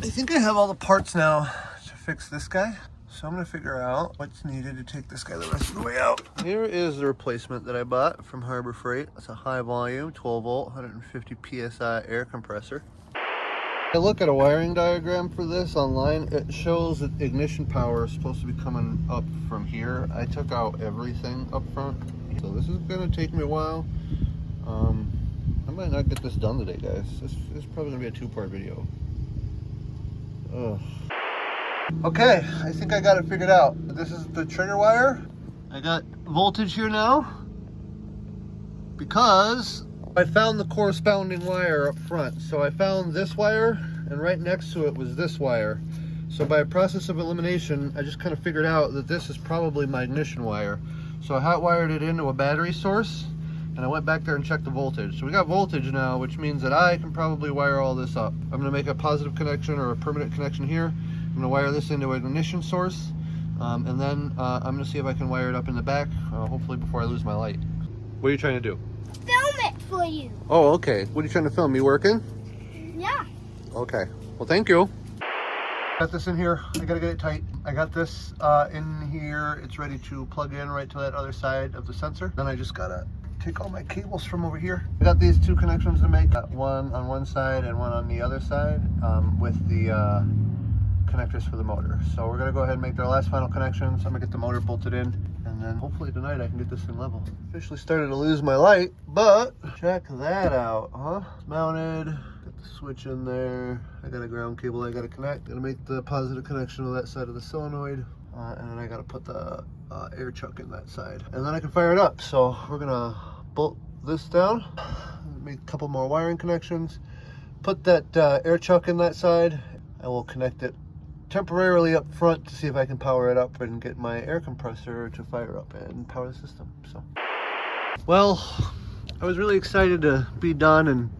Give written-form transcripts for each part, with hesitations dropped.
I think I have all the parts now to fix this guy. So I'm gonna figure out what's needed to take this guy the rest of the way out. Here is the replacement that I bought from Harbor Freight. It's a high volume, 12 volt, 150 PSI air compressor. I look at a wiring diagram for this online. It shows that ignition power is supposed to be coming up from here. I took out everything up front. So this is gonna take me a while. I might not get this done today, guys. This is probably gonna be a two-part video. Ugh. Okay, I think I got it figured out. This is the trigger wire. I got voltage here now because I found the corresponding wire up front. So I found this wire, and right next to it was this wire. So by a process of elimination, I just kind of figured out that this is probably my ignition wire. So I hot wired it into a battery source, and I went back there and checked the voltage. So we got voltage now, which means that I can probably wire all this up. I'm gonna make a positive connection or a permanent connection here. I'm gonna wire this into an ignition source, and then I'm gonna see if I can wire it up in the back, hopefully before I lose my light. What are you trying to do? Film it for you. Oh, okay. What are you trying to film? Me working? Yeah. Okay. Well, thank you. Got this in here. I gotta get it tight. I got this in here. It's ready to plug in right to that other side of the sensor. Then I just gotta take all my cables from over here. I got these two connections to make. Got one on one side and one on the other side with the connectors for the motor. So we're gonna go ahead and make their last final connections. I'm gonna get the motor bolted in, and then hopefully tonight I can get this thing level. Officially started to lose my light, but check that out, huh? Mounted, got the switch in there. I got a ground cable I gotta connect. Gonna make the positive connection to that side of the solenoid, and then I gotta put the air chuck in that side, and then I can fire it up. So we're gonna bolt this down, make a couple more wiring connections, put that air chuck in that side. I will connect it temporarily up front to see if I can power it up and get my air compressor to fire up and power the system. So, well, I was really excited to be done and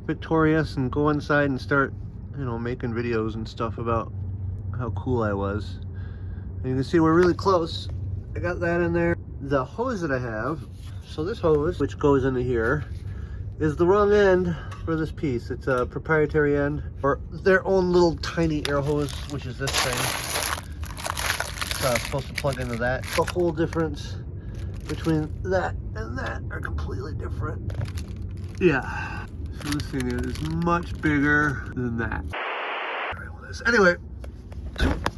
victorious and go inside and start, you know, making videos and stuff about how cool I was. And you can see we're really close. I got that in there. The hose that I have, so this hose, which goes into here, is the wrong end for this piece. It's a proprietary end, or their own little tiny air hose, which is this thing. It's supposed to plug into that. The whole difference between that and that are completely different. Yeah, so this thing is much bigger than that. Anyway,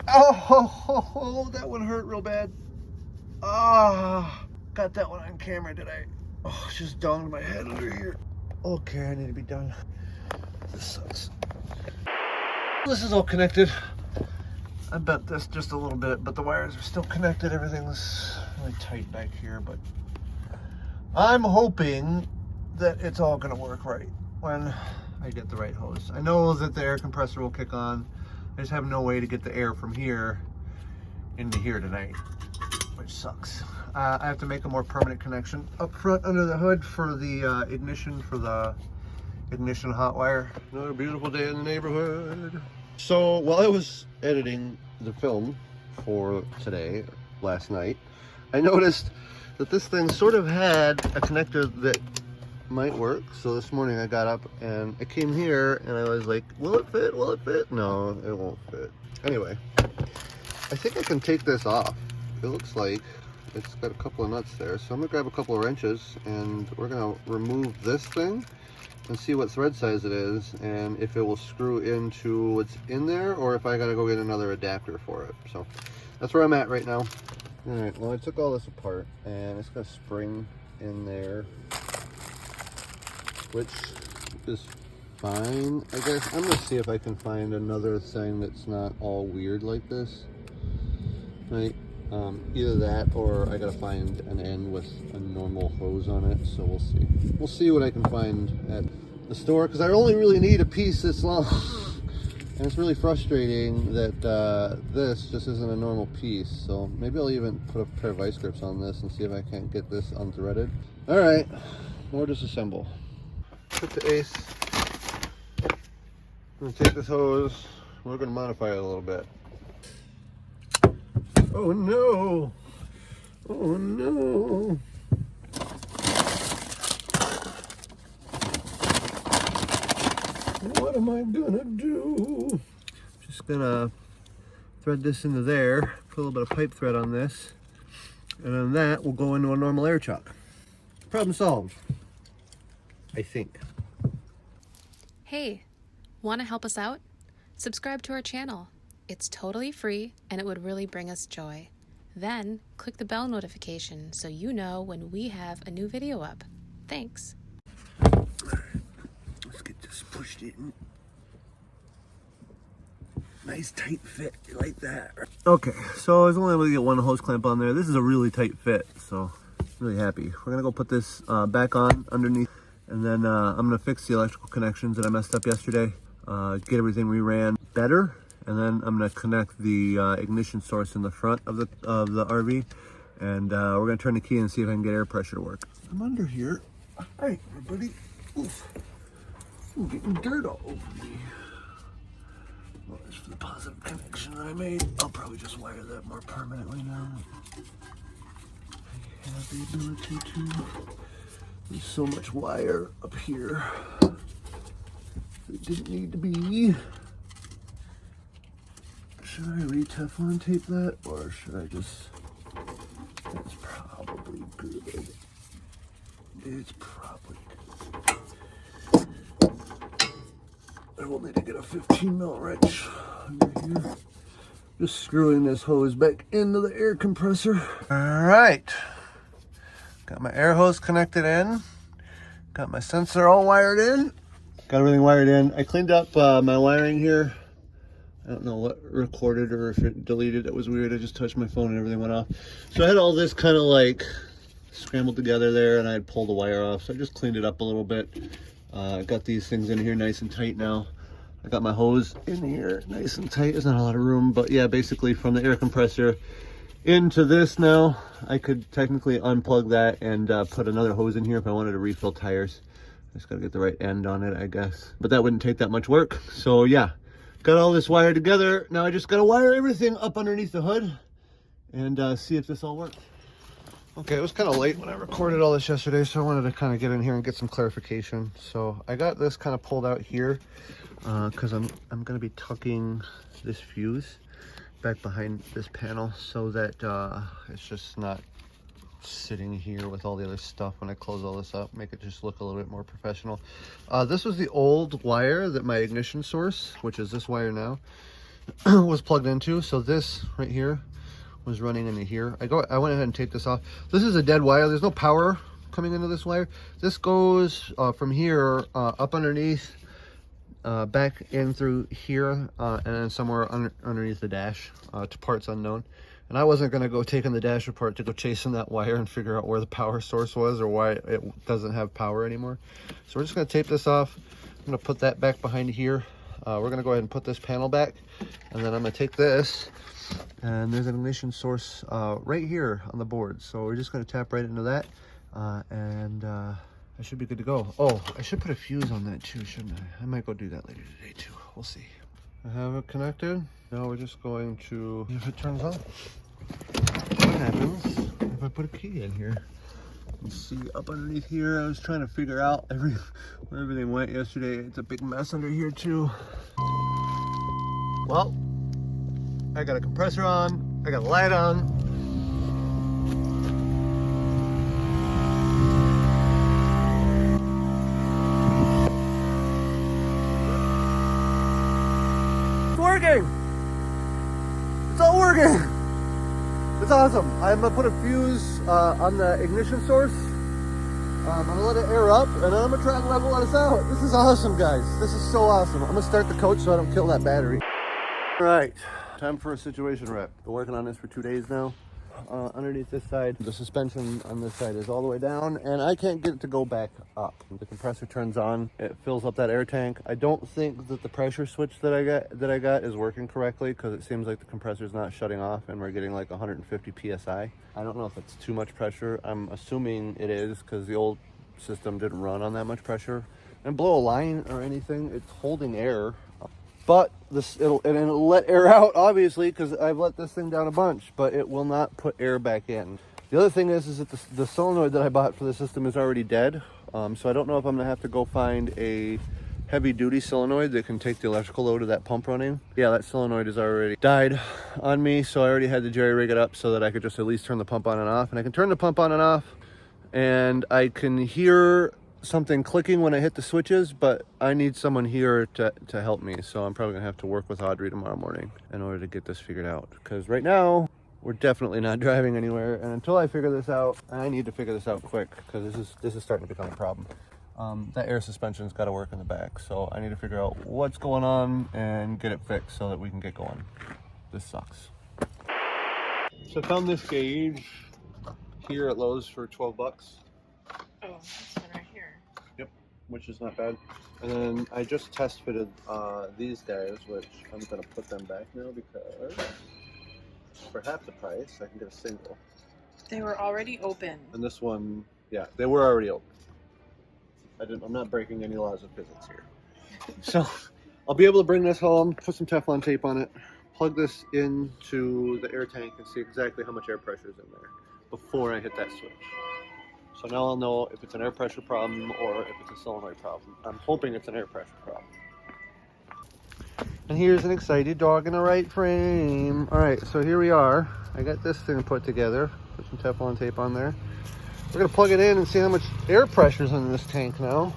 oh, that one hurt real bad. Ah, got that one on camera today. Oh, it just dawned my head under here. Okay, I need to be done. This sucks. This is all connected. I bent this just a little bit, but the wires are still connected. Everything's really tight back here, but I'm hoping that it's all gonna work right when I get the right hose. I know that the air compressor will kick on. I just have no way to get the air from here into here tonight, which sucks. I have to make a more permanent connection up front under the hood for the ignition, for the ignition hot wire. Another beautiful day in the neighborhood. So while I was editing the film for today, last night, I noticed that this thing sort of had a connector that might work. So this morning I got up and I came here and I was like, will it fit? Will it fit? No, it won't fit. Anyway, I think I can take this off. It looks like it's got a couple of nuts there. So I'm gonna grab a couple of wrenches and we're gonna remove this thing and see what thread size it is and if it will screw into what's in there or if I gotta go get another adapter for it. So that's where I'm at right now. All right, well, I took all this apart and it's got a spring in there, which is fine, I guess. I'm gonna see if I can find another thing that's not all weird like this, right? Either that or I gotta find an end with a normal hose on it, so we'll see. We'll see what I can find at the store, because I only really need a piece this long. And it's really frustrating that this just isn't a normal piece, so maybe I'll even put a pair of vice grips on this and see if I can't get this unthreaded. All right, more disassemble. Put the ace. I'm gonna take this hose, we're gonna modify it a little bit. Oh no! Oh no! What am I gonna do? Just gonna thread this into there, put a little bit of pipe thread on this, and then that will go into a normal air chuck. Problem solved, I think. Hey, want to help us out? Subscribe to our channel. It's totally free and it would really bring us joy. Then click the bell notification so you know when we have a new video up. Thanks. Let's get this pushed in. Nice tight fit, you like that? Okay, so I was only able to get one hose clamp on there. This is a really tight fit, so really happy. We're gonna go put this back on underneath, and then I'm gonna fix the electrical connections that I messed up yesterday, get everything reran better, and then I'm gonna connect the ignition source in the front of the RV, and we're gonna turn the key and see if I can get air pressure to work. I'm under here. Hi, everybody. Oof. I'm getting dirt all over me. Well, that's for the positive connection that I made. I'll probably just wire that more permanently now. I have the ability to. There's so much wire up here. It didn't need to be. Should I re-Teflon tape that, or should I just? That's probably good. It's probably good. I will need to get a 15 mil wrench under here. Just screwing this hose back into the air compressor. All right. Got my air hose connected in. Got my sensor all wired in. Got everything wired in. I cleaned up my wiring here. I don't know what recorded or if it deleted. It was weird. I just touched my phone and everything went off. So I had all this kind of like scrambled together there, and I had pulled the wire off. So I just cleaned it up a little bit. I got these things in here nice and tight now. I got my hose in here nice and tight. There's not a lot of room, but yeah, basically from the air compressor into this now, I could technically unplug that and put another hose in here if I wanted to refill tires. I just gotta get the right end on it, I guess. But that wouldn't take that much work. So yeah, got all this wired together. Now I just gotta wire everything up underneath the hood and see if this all works. Okay, it was kind of late when I recorded all this yesterday, so I wanted to kind of get in here and get some clarification. So I got this kind of pulled out here because I'm going to be tucking this fuse back behind this panel so that it's just not sitting here with all the other stuff when I close all this up, make it just look a little bit more professional. This was the old wire that my ignition source, which is this wire now, was plugged into. So this right here was running into here. I went ahead and taped this off. This is a dead wire. There's no power coming into this wire. This goes from here up underneath, back in through here, and then somewhere underneath the dash to parts unknown. And I wasn't going to go taking the dash apart to go chasing that wire and figure out where the power source was or why it doesn't have power anymore. So we're just going to tape this off. I'm going to put that back behind here. We're going to go ahead and put this panel back, and then I'm going to take this, and there's an ignition source right here on the board. So we're just going to tap right into that, and I should be good to go. Oh, I should put a fuse on that too, shouldn't I? I might go do that later today too. We'll see. I have it connected. Now we're just going to, if it turns on, what happens if I put a key in here? You see up underneath here, I was trying to figure out where everything went yesterday. It's a big mess under here too. Well, I got a compressor on, I got a light on. It's working! It's all working! It's awesome. I'm gonna put a fuse on the ignition source. I'm gonna let it air up, and then I'm gonna try to level this out. This is awesome, guys. This is so awesome. I'm gonna start the coach so I don't kill that battery. All right, time for a situation rep. Been working on this for 2 days now. Underneath this side, the suspension on this side is all the way down, and I can't get it to go back up. The compressor turns on, it fills up that air tank. I don't think that the pressure switch that I got is working correctly, because it seems like the compressor is not shutting off, and we're getting like 150 psi. I don't know if it's too much pressure. I'm assuming it is, because the old system didn't run on that much pressure. And blow a line or anything, it's holding air. But it'll let air out, obviously, because I've let this thing down a bunch, but it will not put air back in. The other thing is that the solenoid that I bought for the system is already dead. So I don't know if I'm gonna have to go find a heavy duty solenoid that can take the electrical load of that pump running. Yeah, that solenoid has already died on me, so I already had to jerry rig it up so that I could just at least turn the pump on and off. And I can turn the pump on and off, and I can hear something clicking when I hit the switches, but I need someone here to help me. So I'm probably gonna have to work with Audrey tomorrow morning in order to get this figured out. Because right now, we're definitely not driving anywhere. And until I figure this out, I need to figure this out quick, because this is starting to become a problem. That air suspension's gotta work in the back. So I need to figure out what's going on and get it fixed so that we can get going. This sucks. So I found this gauge here at Lowe's for 12 bucks. Oh, this one right here. Yep, which is not bad. And then I just test fitted these guys, which I'm gonna put them back now because for half the price I can get a single. They were already open. And this one, yeah, they were already open. I'm not breaking any laws of physics here. So I'll be able to bring this home, put some Teflon tape on it, plug this into the air tank, and see exactly how much air pressure is in there before I hit that switch. So now I'll know if it's an air pressure problem or if it's a solenoid problem. I'm hoping it's an air pressure problem. And here's an excited dog in the right frame. All right, so here we are. I got this thing put together. Put some Teflon tape on there. We're gonna plug it in and see how much air pressure's in this tank now,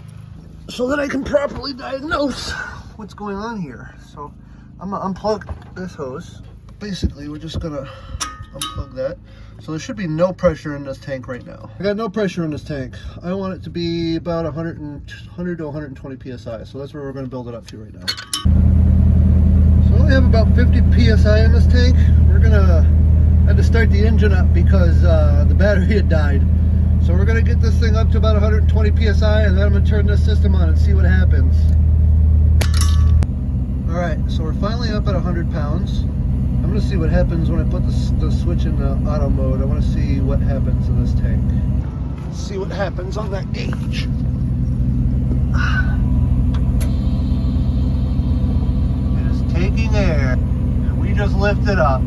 so that I can properly diagnose what's going on here. So I'm gonna unplug this hose. Basically, we're just gonna unplug that. So there should be no pressure in this tank right now. I got no pressure in this tank. I want it to be about 100 to 120 PSI. So that's where we're gonna build it up to right now. So I only have about 50 PSI in this tank. I had to start the engine up because the battery had died. So we're gonna get this thing up to about 120 PSI, and then I'm gonna turn this system on and see what happens. All right, so we're finally up at 100 pounds. I'm gonna see what happens when I put the switch in auto mode. I wanna see what happens in this tank. Let's see what happens on that gauge. It is taking air, and we just lifted up.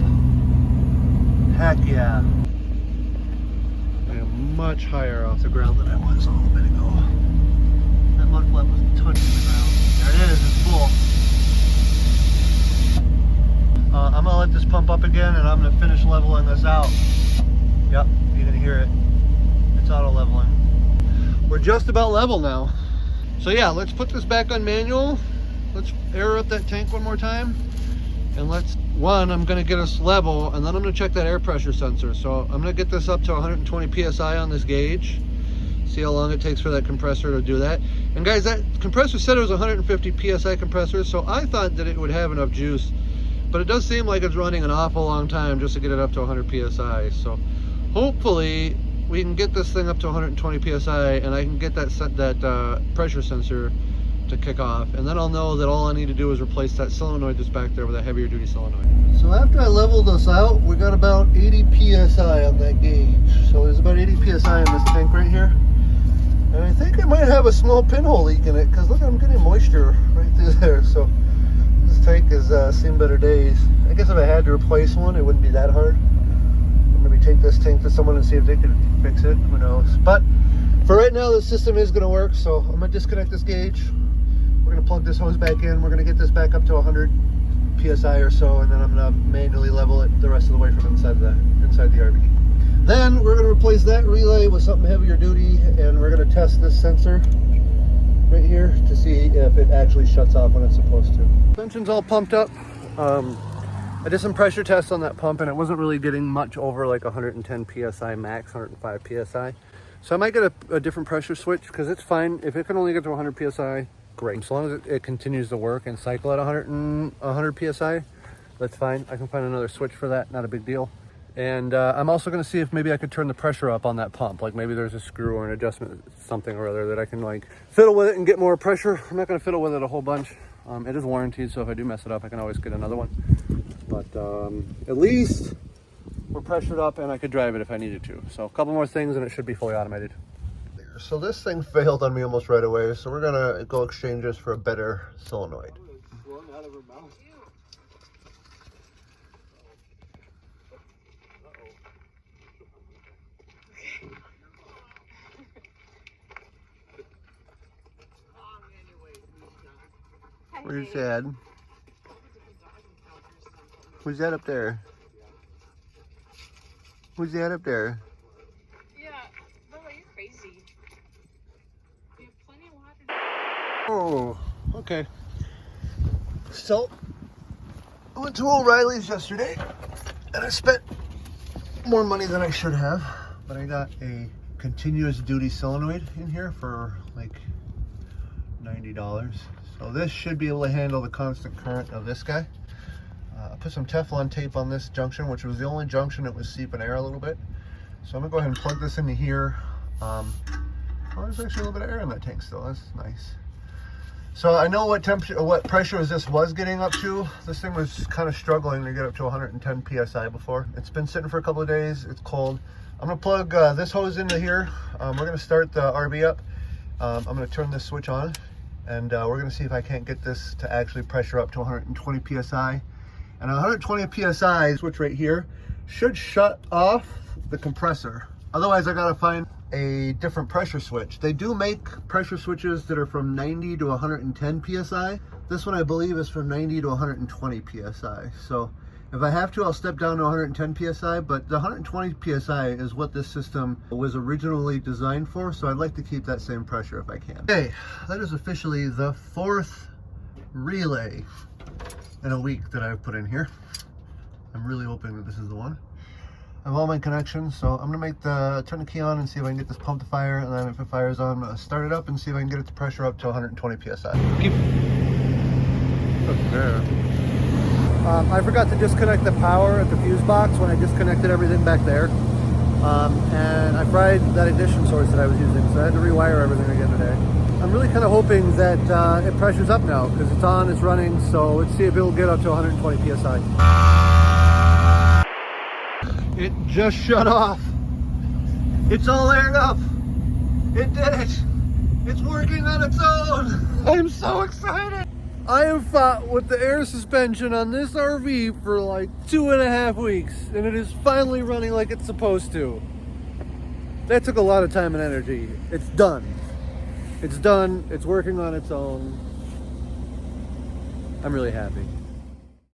Heck yeah. I am much higher off the ground than I was a little bit ago. That looked like it was touching the ground. There it is, it's full. I'm gonna let this pump up again, and I'm gonna finish leveling this out. Yep, you can hear it. It's auto leveling. We're just about level now. So yeah, let's put this back on manual. Let's air up that tank one more time. And I'm gonna get us level, and then I'm gonna check that air pressure sensor. So I'm gonna get this up to 120 PSI on this gauge. See how long it takes for that compressor to do that. And guys, that compressor said it was 150 PSI compressor, so I thought that it would have enough juice. But it does seem like it's running an awful long time just to get it up to 100 PSI. So hopefully we can get this thing up to 120 PSI, and I can get that pressure sensor to kick off. And then I'll know that all I need to do is replace that solenoid that's back there with a heavier duty solenoid. So after I leveled this out, we got about 80 PSI on that gauge. So there's about 80 PSI in this tank right here. And I think I might have a small pinhole leak in it, because look, I'm getting moisture right through there. So this tank has seen better days. I guess if I had to replace one, it wouldn't be that hard. Or maybe take this tank to someone and see if they could fix it. Who knows? But for right now, the system is going to work. So I'm going to disconnect this gauge. We're going to plug this hose back in. We're going to get this back up to 100 PSI or so, and then I'm going to manually level it the rest of the way from inside the RV. Then we're going to replace that relay with something heavier duty, and we're going to test this sensor right here to see if it actually shuts off when it's supposed to. Suspension's all pumped up. I did some pressure tests on that pump, and it wasn't really getting much over like 110 PSI max, 105 PSI. So I might get a different pressure switch, because it's fine. If it can only get to 100 PSI, great. As long as it continues to work and cycle at 100 PSI, that's fine. I can find another switch for that, not a big deal. And I'm also going to see if maybe I could turn the pressure up on that pump. Like maybe there's a screw or an adjustment, something or other, that I can like fiddle with it and get more pressure. I'm not going to fiddle with it a whole bunch. It is warranted, so if I do mess it up, I can always get another one. But at least we're pressured up, and I could drive it if I needed to. So a couple more things and it should be fully automated. So this thing failed on me almost right away, so we're gonna go exchange this for a better solenoid. Where's Dad? Who's that up there? Who's that up there? Yeah, Bella, you're crazy. We have plenty of water. Oh, okay. So, I went to O'Reilly's yesterday, and I spent more money than I should have, but I got a continuous duty solenoid in here for like $90. So this should be able to handle the constant current of this guy. I put some Teflon tape on this junction, which was the only junction that was seeping air a little bit. So I'm gonna go ahead and plug this into here. Oh, there's actually a little bit of air in that tank still. That's nice. So I know what temperature, what pressure this was getting up to. This thing was kind of struggling to get up to 110 psi before. It's been sitting for a couple of days. It's cold. I'm gonna plug this hose into here. We're gonna start the RV up. I'm gonna turn this switch on, and we're gonna see if I can't get this to actually pressure up to 120 psi. And 120 psi switch right here should shut off the compressor. Otherwise, I gotta find a different pressure switch. They do make pressure switches that are from 90 to 110 psi. This one I believe is from 90 to 120 psi. So if I have to, I'll step down to 110 psi, but the 120 psi is what this system was originally designed for, so I'd like to keep that same pressure if I can. Okay, that is officially the 4th relay in a week that I've put in here. I'm really hoping that this is the one. I have all my connections, so I'm gonna turn the key on and see if I can get this pump to fire, and then if it fires on, I'm gonna start it up and see if I can get it to pressure up to 120 psi. I forgot to disconnect the power at the fuse box when I disconnected everything back there. And I fried that ignition source that I was using, so I had to rewire everything again today. I'm really kind of hoping that it pressures up now, because it's on, it's running, so let's see if it'll get up to 120 psi. It just shut off. It's all aired up. It did it. It's working on its own. I'm so excited. I have fought with the air suspension on this RV for like 2.5 weeks, and it is finally running like it's supposed to. That took a lot of time and energy. It's done. It's done. It's working on its own. I'm really happy.